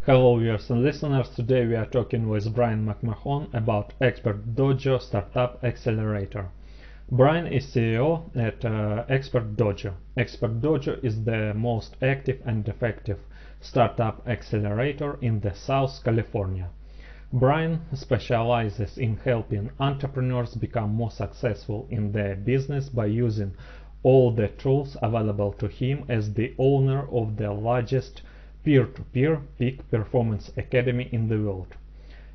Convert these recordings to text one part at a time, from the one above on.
Hello viewers and listeners, today we are talking with Mac Mahon about Expert DOJO Startup Accelerator. Brian is CEO at Expert DOJO. Expert DOJO is the most active and effective startup accelerator in the South California. Brian specializes in helping entrepreneurs become more successful in their business by using all the tools available to him as the owner of the largest peer-to-peer peak performance academy in the world.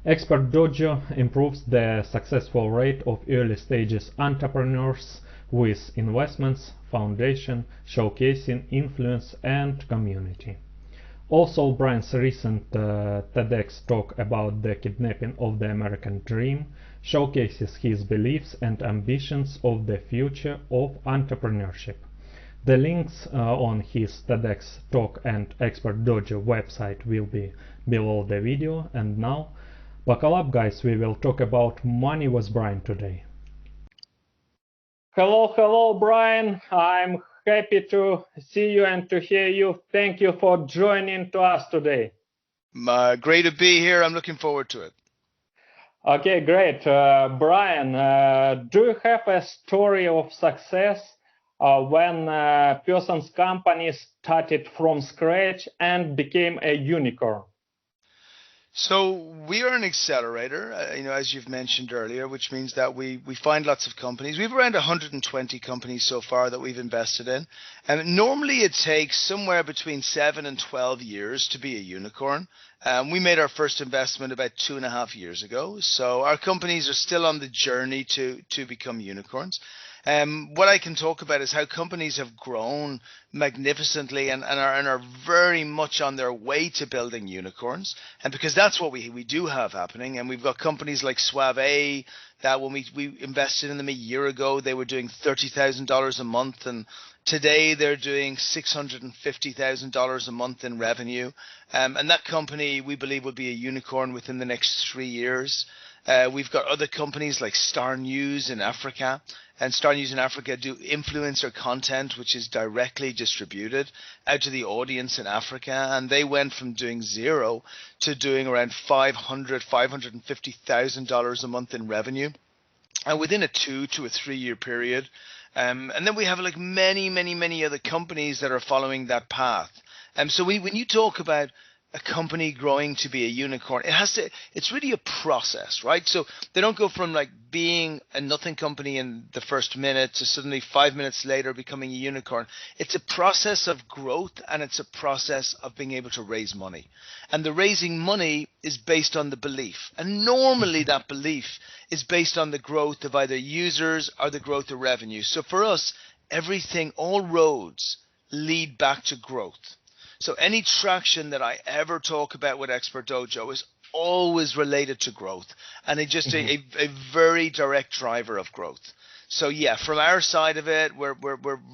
Expert Dojo improves the successful rate of early stages entrepreneurs with investments, foundation, showcasing influence and community. Also, Brian's recent TEDx talk about the kidnapping of the American dream showcases his beliefs and ambitions of the future of entrepreneurship. The links on his TEDx talk and Expert Dojo website will be below the video. And now, buckle up guys, we will talk about money with Brian today. Hello Brian, I'm happy to see you and to hear you. Thank you for joining to us today. Great to be here, I'm looking forward to it. Okay, great. Brian, do you have a story of success when a person's company started from scratch and became a unicorn? So we are an accelerator, as you've mentioned earlier, which means that we find lots of companies. We have around 120 companies so far that we've invested in. And normally it takes somewhere between 7 and 12 years to be a unicorn. We made our first investment about 2.5 years ago. So our companies are still on the journey to become unicorns. What I can talk about is how companies have grown magnificently and are very much on their way to building unicorns. And because that's what we do have happening. And we've got companies like Suave that when we invested in them a year ago, they were doing $30,000 a month. And today they're doing $650,000 a month in revenue. And that company, we believe, will be a unicorn within the next 3 years. We've got other companies like Star News in Africa, and Star News in Africa do influencer content, which is directly distributed out to the audience in Africa, and they went from doing zero to doing around $550,000 a month in revenue, and within a 2 to 3 year period. And then we have like many other companies that are following that path. So when you talk about a company growing to be a unicorn, it's really a process, right? So they don't go from like being a nothing company in the first minute to suddenly 5 minutes later becoming a unicorn. It's a process of growth, and it's a process of being able to raise money. And the raising money is based on the belief. And normally that belief is based on the growth of either users or the growth of revenue. So for us, all roads lead back to growth. So any traction that I ever talk about with Expert Dojo is always related to growth, and it's just a very direct driver of growth. So yeah, from our side of it, we're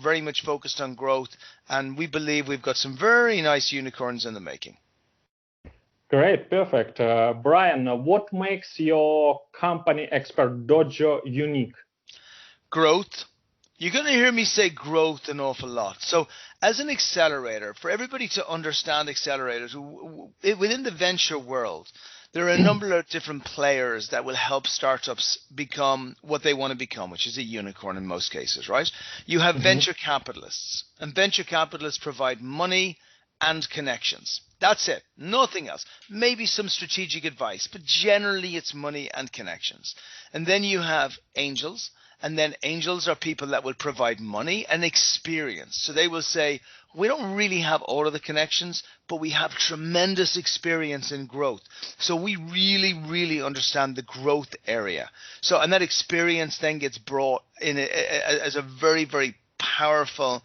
very much focused on growth, and we believe we've got some very nice unicorns in the making. Great, perfect. Brian, what makes your company Expert Dojo unique? Growth. You're going to hear me say growth an awful lot. So as an accelerator, for everybody to understand accelerators, within the venture world, there are a number of different players that will help startups become what they want to become, which is a unicorn in most cases, right? You have venture capitalists, and venture capitalists provide money and connections. That's it, nothing else. Maybe some strategic advice, but generally it's money and connections. And then you have angels. And then angels are people that will provide money and experience. So they will say, we don't really have all of the connections, but we have tremendous experience in growth. So we really understand the growth area. So, and that experience then gets brought in as a very powerful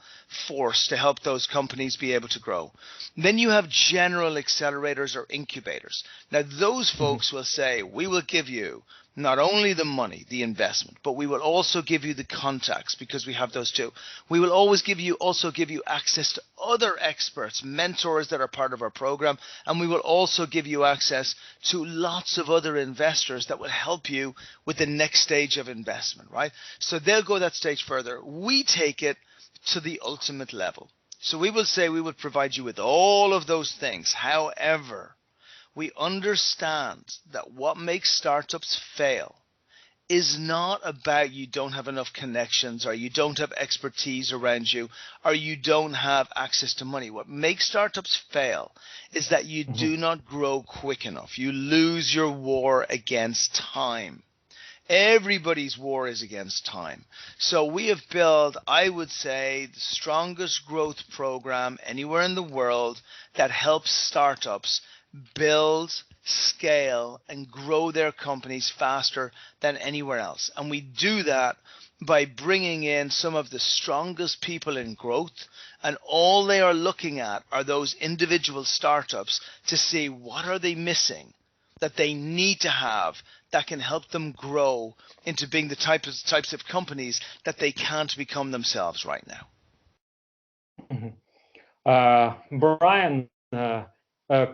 force to help those companies be able to grow. Then you have general accelerators or incubators. Now those folks will say, we will give you not only the money, the investment, but we will also give you the contacts, because we have those too. We will always give you access to other experts, mentors that are part of our program, and we will also give you access to lots of other investors that will help you with the next stage of investment, right? So they'll go that stage further. We take it to the ultimate level. So we will say we will provide you with all of those things. However, we understand that what makes startups fail is not about you don't have enough connections or you don't have expertise around you or you don't have access to money. What makes startups fail is that you do not grow quick enough. You lose your war against time. Everybody's war is against time. So we have built, I would say, the strongest growth program anywhere in the world that helps startups build, scale, and grow their companies faster than anywhere else. And we do that by bringing in some of the strongest people in growth, and all they are looking at are those individual startups to see what are they missing that they need to have that can help them grow into being the types of companies that they can't become themselves right now. Brian,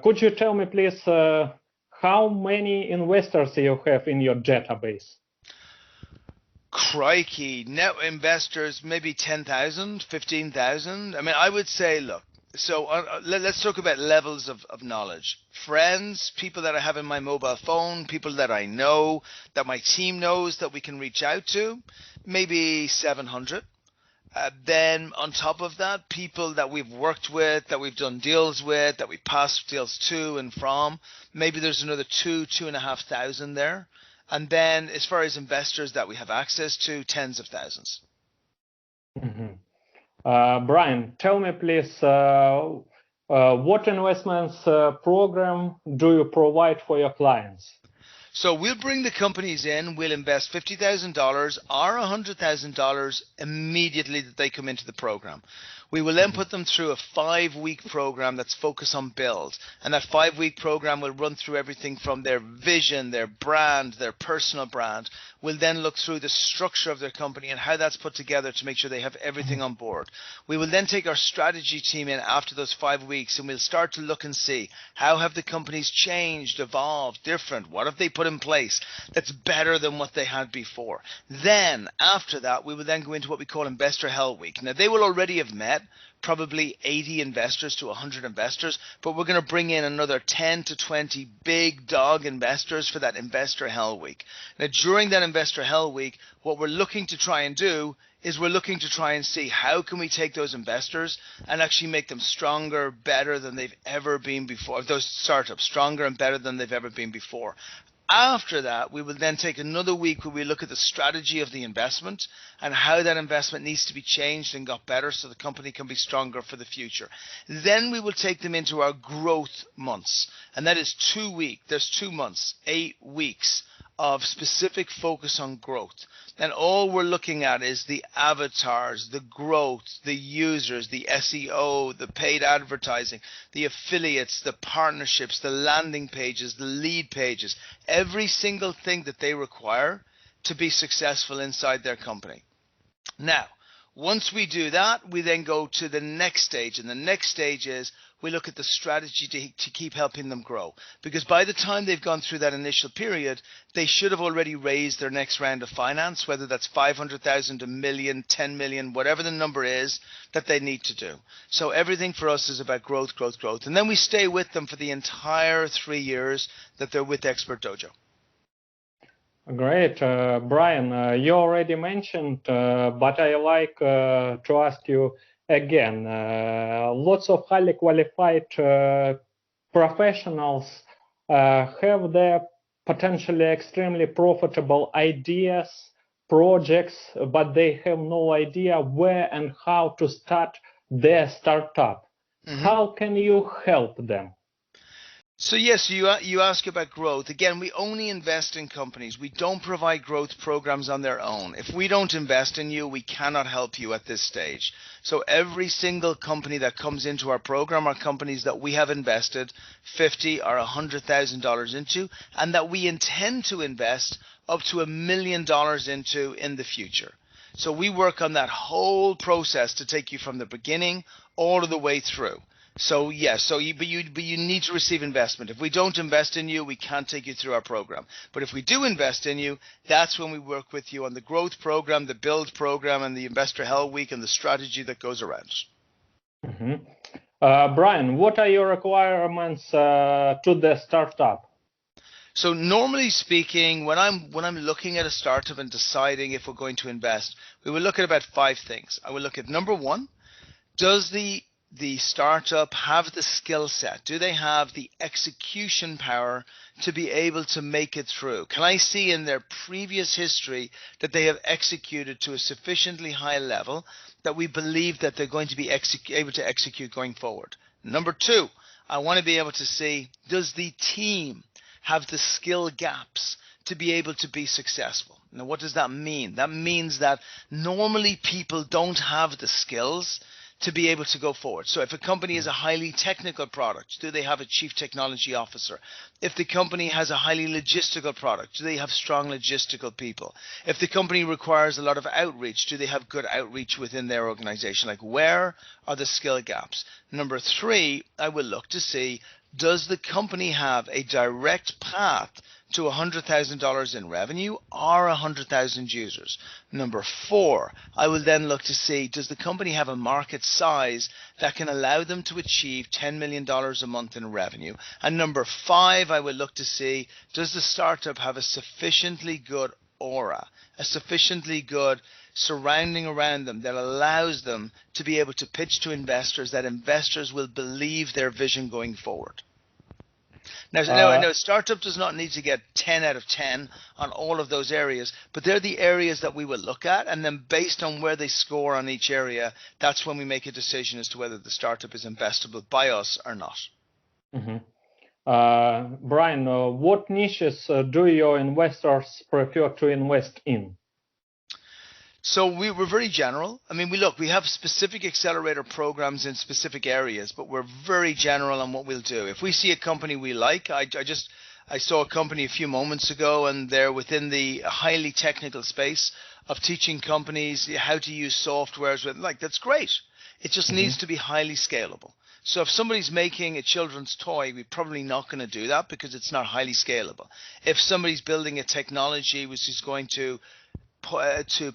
could you tell me, please, how many investors you have in your database? Crikey, net investors, maybe 10,000, 15,000. I mean, I would say, look, so let's talk about levels of knowledge. Friends, people that I have in my mobile phone, people that I know, that my team knows that we can reach out to, maybe 700. Then on top of that, people that we've worked with, that we've done deals with, that we passed deals to and from, maybe there's another 2,500 there. And then as far as investors that we have access to, tens of thousands. Brian, tell me please, what investments program do you provide for your clients? So we'll bring the companies in, we'll invest $50,000 or $100,000 immediately that they come into the program. We will then put them through a 5-week program that's focused on build. And that 5-week program will run through everything from their vision, their brand, their personal brand. We'll then look through the structure of their company and how that's put together to make sure they have everything on board. We will then take our strategy team in after those 5 weeks, and we'll start to look and see how have the companies changed, evolved, different. What have they put in place that's better than what they had before? Then after that, we will then go into what we call Investor Hell Week. Now they will already have met probably 80 investors to 100 investors, but we're going to bring in another 10 to 20 big dog investors for that Investor Hell Week. Now during that Investor Hell Week, what we're looking to try and do is we're looking to try and see how can we take those investors and actually make them stronger, better than they've ever been before, those startups stronger and better than they've ever been before. After that, we will then take another week where we look at the strategy of the investment and how that investment needs to be changed and got better so the company can be stronger for the future. Then we will take them into our growth months, and that is 2 weeks. There's 2 months, 8 weeks of specific focus on growth. And all we're looking at is the avatars, the growth, the users, the SEO, the paid advertising, the affiliates, the partnerships, the landing pages, the lead pages, every single thing that they require to be successful inside their company. Now, once we do that, we then go to the next stage, and the next stage is we look at the strategy to keep helping them grow. Because by the time they've gone through that initial period, they should have already raised their next round of finance, whether that's 500,000, a million, 10 million, whatever the number is that they need to do. So everything for us is about growth, growth, growth. And then we stay with them for the entire 3 years that they're with Expert Dojo. Great. Brian, you already mentioned, but I like to ask you again, lots of highly qualified professionals have their potentially extremely profitable ideas, projects, but they have no idea where and how to start their startup. How can you help them? So yes, you ask about growth. Again, we only invest in companies. We don't provide growth programs on their own. If we don't invest in you, we cannot help you at this stage. So every single company that comes into our program are companies that we have invested $50,000 or $100,000 into, and that we intend to invest up to $1 million into in the future. So we work on that whole process to take you from the beginning all of the way through. So yes, but you need to receive investment. If we don't invest in you, we can't take you through our program. But if we do invest in you, that's when we work with you on the growth program, the build program, and the Investor Hell Week, and the strategy that goes around. Brian, what are your requirements to the startup? So normally speaking, when I'm looking at a startup and deciding if we're going to invest, we will look at about 5 things. I will look at number 1, does the startup have the skill set? Do they have the execution power to be able to make it through? Can I see in their previous history that they have executed to a sufficiently high level that we believe that they're going to be able to execute going forward? Number 2, I want to be able to see, does the team have the skill gaps to be able to be successful? Now, what does that mean? That means that normally people don't have the skills to be able to go forward. So if a company is a highly technical product, do they have a chief technology officer? If the company has a highly logistical product, do they have strong logistical people? If the company requires a lot of outreach, do they have good outreach within their organization? Like, where are the skill gaps? Number 3, I will look to see, does the company have a direct path to $100,000 in revenue or 100,000 users? Number 4, I will then look to see, does the company have a market size that can allow them to achieve $10 million a month in revenue? And number 5, I will look to see, does the startup have a sufficiently good aura, a sufficiently good surrounding around them that allows them to be able to pitch to investors, that investors will believe their vision going forward? Now, a startup does not need to get 10 out of 10 on all of those areas, but they're the areas that we will look at, and then based on where they score on each area, that's when we make a decision as to whether the startup is investable by us or not. Mm-hmm. Brian, what niches do your investors prefer to invest in? So we're very general. I mean, we have specific accelerator programs in specific areas, but we're very general on what we'll do. If we see a company we like, I saw a company a few moments ago, and they're within the highly technical space of teaching companies how to use softwares. That's great. It just needs to be highly scalable. So if somebody's making a children's toy, we're probably not going to do that because it's not highly scalable. If somebody's building a technology which is going to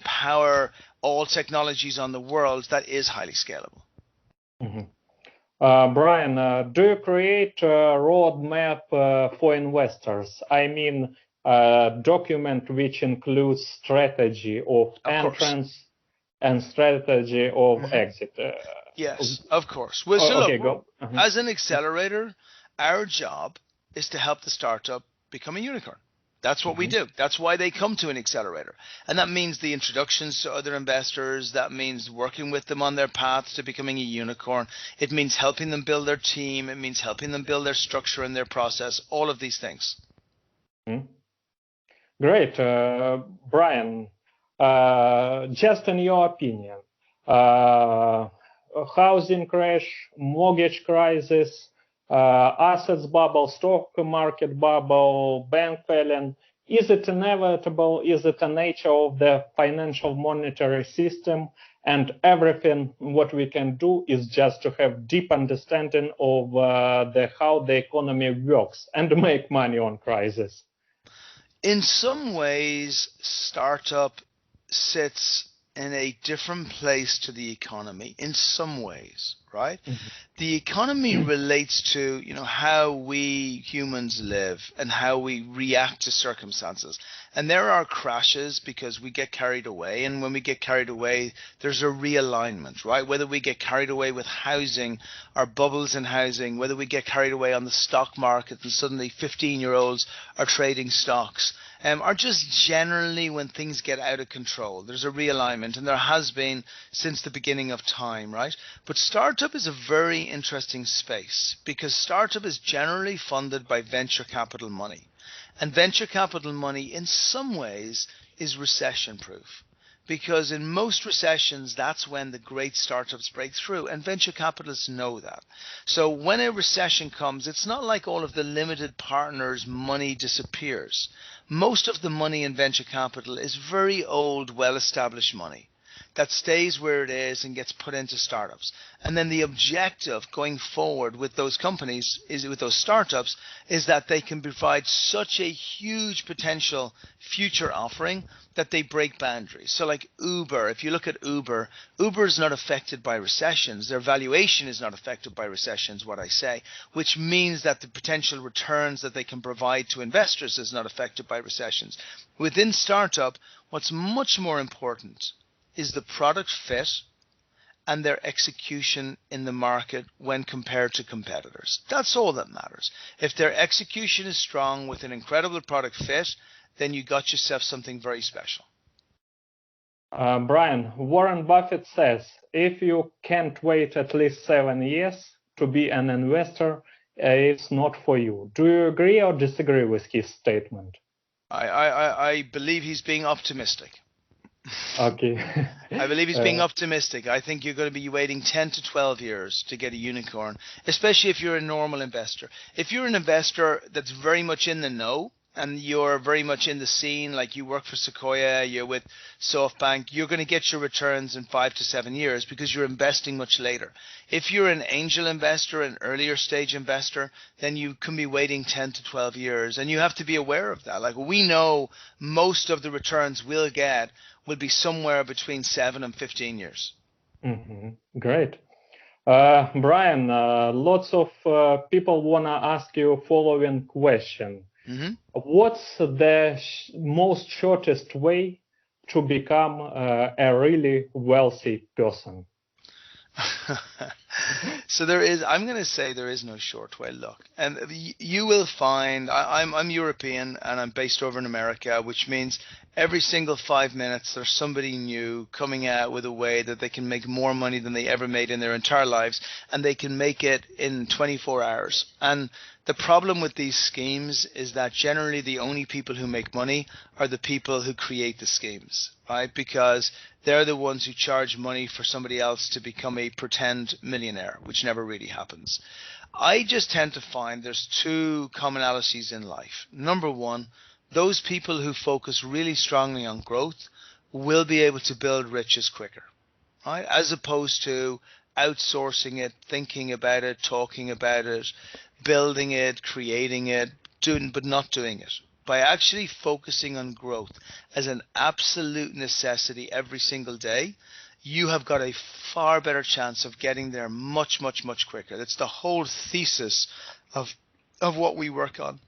power all technologies on the world, that is highly scalable. Brian, do you create a roadmap for investors? I mean, a document which includes strategy of entrance and strategy of exit. Yes, of course. Well, so look, as an accelerator, our job is to help the startup become a unicorn. That's what we do. That's why they come to an accelerator. And that means the introductions to other investors. That means working with them on their path to becoming a unicorn. It means helping them build their team. It means helping them build their structure and their process, all of these things. Great. Brian, just in your opinion, housing crash, mortgage crisis, assets bubble, stock market bubble, bank failing, is it inevitable? Is it the nature of the financial monetary system? And everything what we can do is just to have deep understanding of how the economy works and make money on crisis. In some ways, startup sits in a different place to the economy in some ways, right? The economy relates to, how we humans live and how we react to circumstances. And there are crashes because we get carried away. And when we get carried away, there's a realignment, right? Whether we get carried away with housing or bubbles in housing, whether we get carried away on the stock market and suddenly 15-year-olds are trading stocks, or just generally when things get out of control, there's a realignment, and there has been since the beginning of time, right? But startup is a very interesting space because startup is generally funded by venture capital money. And venture capital money in some ways is recession proof, because in most recessions, that's when the great startups break through, and venture capitalists know that. So when a recession comes, it's not like all of the limited partners' money disappears. Most of the money in venture capital is very old, well-established money. that stays where it is and gets put into startups. And then the objective going forward with those companies, with those startups, is that they can provide such a huge potential future offering that they break boundaries. So like Uber, if you look at Uber, Uber is not affected by recessions. Their valuation is not affected by recessions, what I say, which means that the potential returns that they can provide to investors is not affected by recessions. Within startup, what's much more important is the product fit and their execution in the market when compared to competitors. That's all that matters. If their execution is strong with an incredible product fit, then you got yourself something very special. Brian, Warren Buffett says, if you can't wait at least 7 years to be an investor, it's not for you. Do you agree or disagree with his statement? I believe he's being optimistic. Okay. I believe he's being optimistic. I think you're going to be waiting 10 to 12 years to get a unicorn, especially if you're a normal investor. If you're an investor that's very much in the know, and you're very much in the scene, like you work for Sequoia, you're with SoftBank, you're going to get your returns in 5 to 7 years because you're investing much later. If you're an angel investor, an earlier stage investor, then you can be waiting 10 to 12 years, and you have to be aware of that. Like, we know most of the returns we'll get will be somewhere between 7 and 15 years. Mm-hmm. Great. Brian, lots of people want to ask you following question. Mm-hmm. What's the most shortest way to become a really wealthy person? So I'm going to say there is no short way. Look, and you will find, I'm European and I'm based over in America, which means every single 5 minutes there's somebody new coming out with a way that they can make more money than they ever made in their entire lives, and they can make it in 24 hours. And the problem with these schemes is that generally the only people who make money are the people who create the schemes, right? Because they're the ones who charge money for somebody else to become a pretend millionaire, which never really happens. I just tend to find there's two commonalities in life. Number one, those people who focus really strongly on growth will be able to build riches quicker, right? As opposed to outsourcing it, thinking about it, talking about it, building it, creating it, but not doing it. By actually focusing on growth as an absolute necessity every single day, you have got a far better chance of getting there much, much, much quicker. That's the whole thesis of what we work on.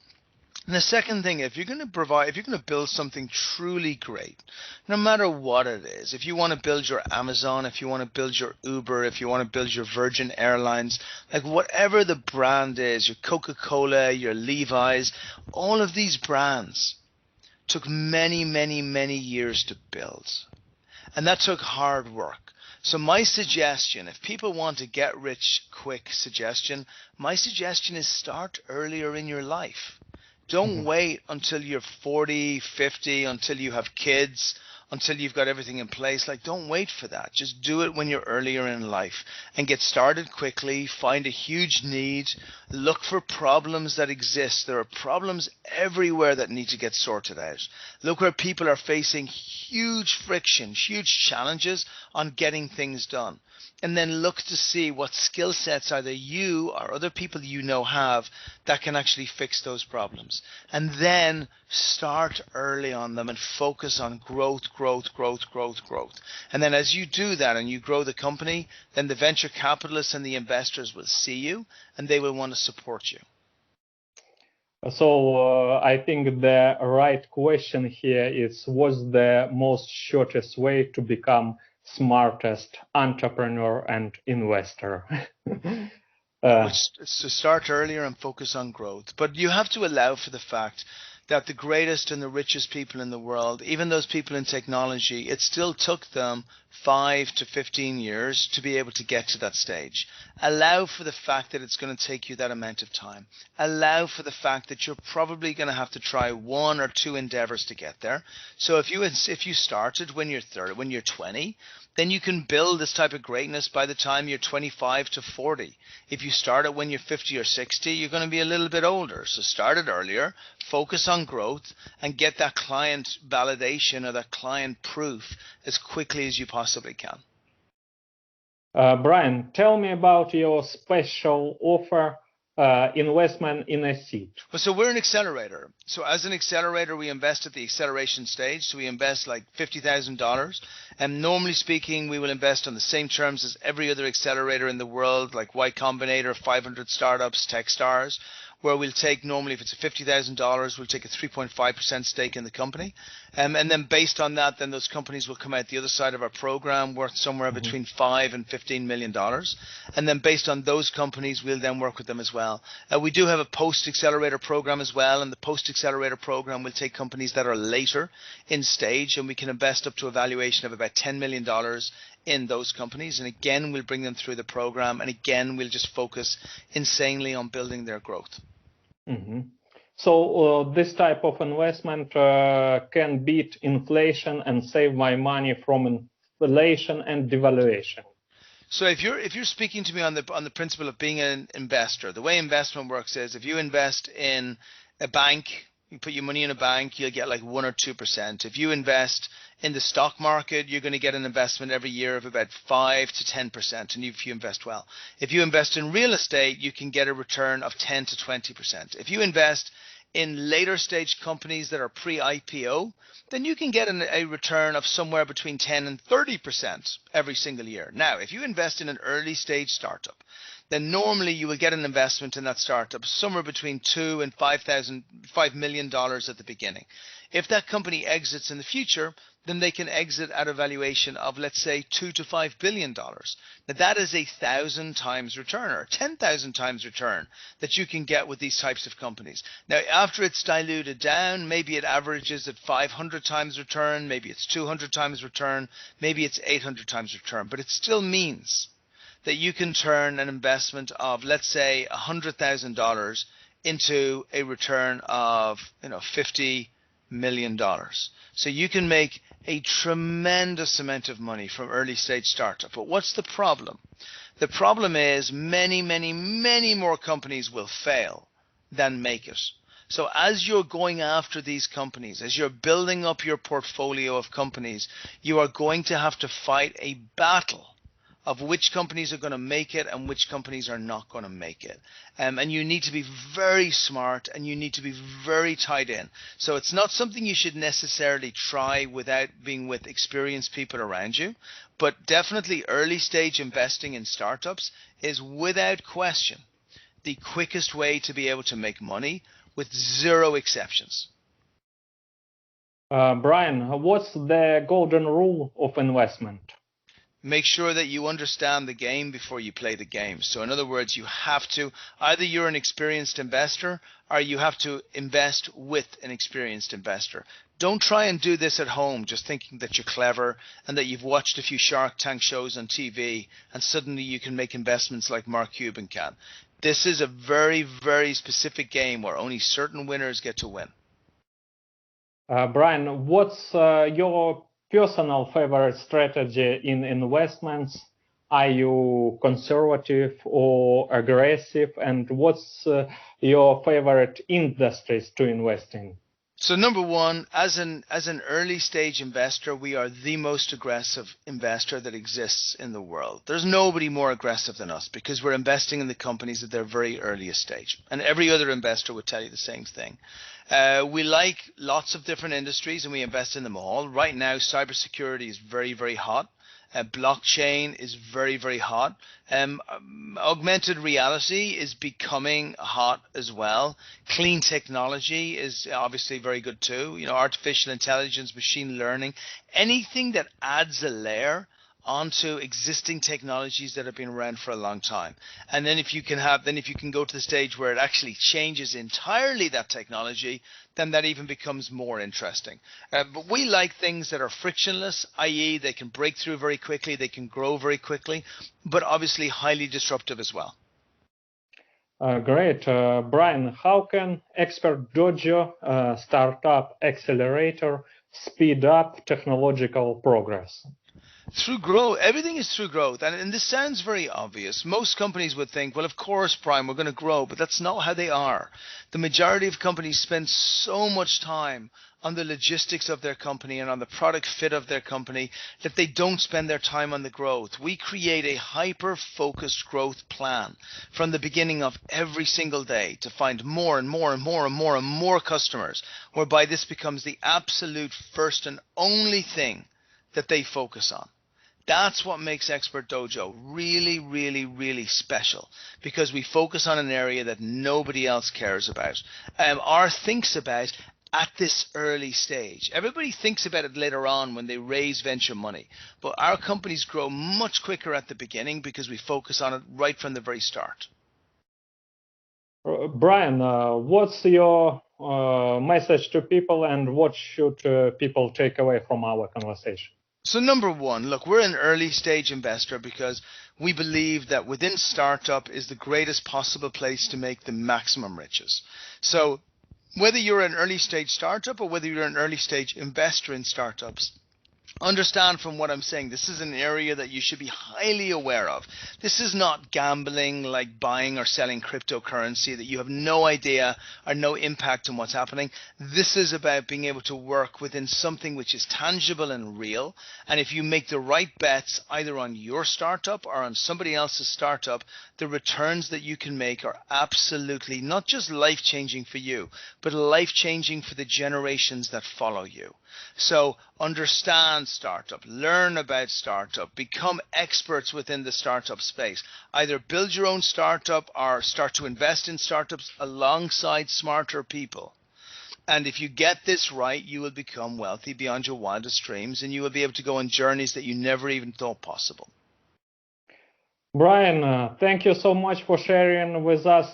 And the second thing, if you're going to build something truly great, no matter what it is, if you want to build your Amazon, if you want to build your Uber, if you want to build your Virgin Airlines, like whatever the brand is, your Coca-Cola, your Levi's, all of these brands took many, many, many years to build. And that took hard work. So my suggestion, if people want to get rich quick suggestion, my suggestion is start earlier in your life. Don't wait until you're 40, 50, until you have kids, until you've got everything in place. Like, don't wait for that. Just do it when you're earlier in life and get started quickly. Find a huge need. Look for problems that exist. There are problems everywhere that need to get sorted out. Look where people are facing huge friction, huge challenges on getting things done. And then look to see what skill sets either you or other people you know have that can actually fix those problems. And then start early on them and focus on growth, growth, growth, growth, growth. And then as you do that and you grow the company, then the venture capitalists and the investors will see you and they will want to support you. So I think the right question here is, what's the most shortest way to become smartest entrepreneur and investor? It's to start earlier and focus on growth. But you have to allow for the fact that the greatest and the richest people in the world, even those people in technology, it still took them 5 to 15 years to be able to get to that stage. Allow for the fact that it's going to take you that amount of time. Allow for the fact that you're probably going to have to try 1 or 2 endeavors to get there. So if you started when you're 30, when you're 20, then you can build this type of greatness by the time you're 25 to 40. If you start it when you're 50 or 60, you're going to be a little bit older. So start it earlier, focus on growth, and get that client validation or that client proof as quickly as you possibly possibly can. Brian, tell me about your special offer, investment in a seed. Well, so we're an accelerator. So as an accelerator, we invest at the acceleration stage. So we invest like $50,000. And normally speaking, we will invest on the same terms as every other accelerator in the world, like Y Combinator, 500 startups, Techstars, where we'll take, normally if it's a $50,000, we'll take a 3.5% stake in the company. And then based on that, then those companies will come out the other side of our program worth somewhere between $5 and $15 million. And then based on those companies, we'll then work with them as well. We do have a post-accelerator program as well, and the post-accelerator program will take companies that are later in stage, and we can invest up to a valuation of about $10 million in those companies. And again, we'll bring them through the program, and again, we'll just focus insanely on building their growth. So this type of investment can beat inflation and save my money from inflation and devaluation. So if you're speaking to me on the principle of being an investor, the way investment works is if you invest in a bank, you put your money in a bank, you'll get like 1 or 2%. If you invest in the stock market, you're going to get an investment every year of about 5 to 10%, and if you invest well. If you invest in real estate, you can get a return of 10 to 20%. If you invest in later stage companies that are pre-IPO, then you can get a return of somewhere between 10 and 30% every single year. Now, if you invest in an early stage startup, then normally you will get an investment in that startup somewhere between $2 and $5 million at the beginning. If that company exits in the future, then they can exit at a valuation of, let's say, $2 to $5 billion. Now, that is 1,000 times return or 10,000 times return that you can get with these types of companies. Now, after it's diluted down, maybe it averages at 500 times return, maybe it's 200 times return, maybe it's 800 times return, but it still means that you can turn an investment of, let's say, $100,000 into a return of, $50 million. So you can make a tremendous amount of money from early stage startup. But what's the problem? The problem is many, many, many more companies will fail than make it. So as you're going after these companies, as you're building up your portfolio of companies, you are going to have to fight a battle of which companies are going to make it and which companies are not going to make it. And you need to be very smart and you need to be very tied in. So it's not something you should necessarily try without being with experienced people around you. But definitely early stage investing in startups is without question the quickest way to be able to make money with zero exceptions. Brian, what's the golden rule of investment? Make sure that you understand the game before you play the game. So in other words, you have to, either you're an experienced investor or you have to invest with an experienced investor. Don't try and do this at home just thinking that you're clever and that you've watched a few Shark Tank shows on TV and suddenly you can make investments like Mark Cuban can. This is a very, very specific game where only certain winners get to win. Brian, what's your personal favorite strategy in investments? Are you conservative or aggressive? And what's your favorite industries to invest in? So number one, as an early stage investor, we are the most aggressive investor that exists in the world. There's nobody more aggressive than us because we're investing in the companies at their very earliest stage. And every other investor would tell you the same thing. We like lots of different industries and we invest in them all. Right now, cybersecurity is very, very hot. Blockchain is very, very hot. Augmented reality is becoming hot as well. Clean technology is obviously very good too. Artificial intelligence, machine learning, anything that adds a layer onto existing technologies that have been around for a long time. And then if you can go to the stage where it actually changes entirely that technology, then that even becomes more interesting. But we like things that are frictionless, i.e. they can break through very quickly, they can grow very quickly, but obviously highly disruptive as well. Great. Brian, how can Expert Dojo startup accelerator speed up technological progress? Through growth. Everything is through growth. And this sounds very obvious. Most companies would think, well, of course, Brian, we're going to grow, but that's not how they are. The majority of companies spend so much time on the logistics of their company and on the product fit of their company that they don't spend their time on the growth. We create a hyper-focused growth plan from the beginning of every single day to find more and more and more and more and more customers, whereby this becomes the absolute first and only thing that they focus on. That's what makes Expert Dojo really, really, really special, because we focus on an area that nobody else cares about or thinks about at this early stage. Everybody thinks about it later on when they raise venture money, but our companies grow much quicker at the beginning because we focus on it right from the very start. Brian, what's your message to people, and what should people take away from our conversation? So number one, look, we're an early stage investor because we believe that within startup is the greatest possible place to make the maximum riches. So whether you're an early stage startup or whether you're an early stage investor in startups, understand from what I'm saying, this is an area that you should be highly aware of. This is not gambling like buying or selling cryptocurrency that you have no idea or no impact on what's happening. This is about being able to work within something which is tangible and real. And if you make the right bets either on your startup or on somebody else's startup, the returns that you can make are absolutely not just life-changing for you, but life-changing for the generations that follow you. So understand startup, learn about startup, become experts within the startup space. Either build your own startup or start to invest in startups alongside smarter people. And if you get this right, you will become wealthy beyond your wildest dreams, and you will be able to go on journeys that you never even thought possible. Brian, thank you so much for sharing with us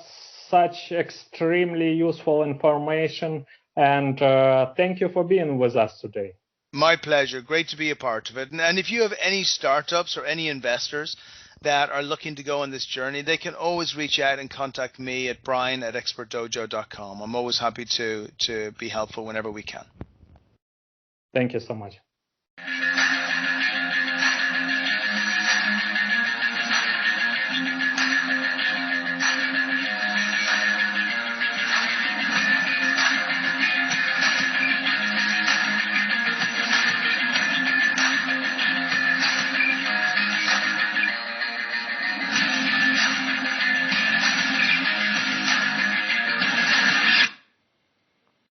such extremely useful information, and thank you for being with us today. My pleasure. Great to be a part of it. And if you have any startups or any investors that are looking to go on this journey, they can always reach out and contact me at brian@expertdojo.com. I'm always happy to be helpful whenever we can. Thank you so much.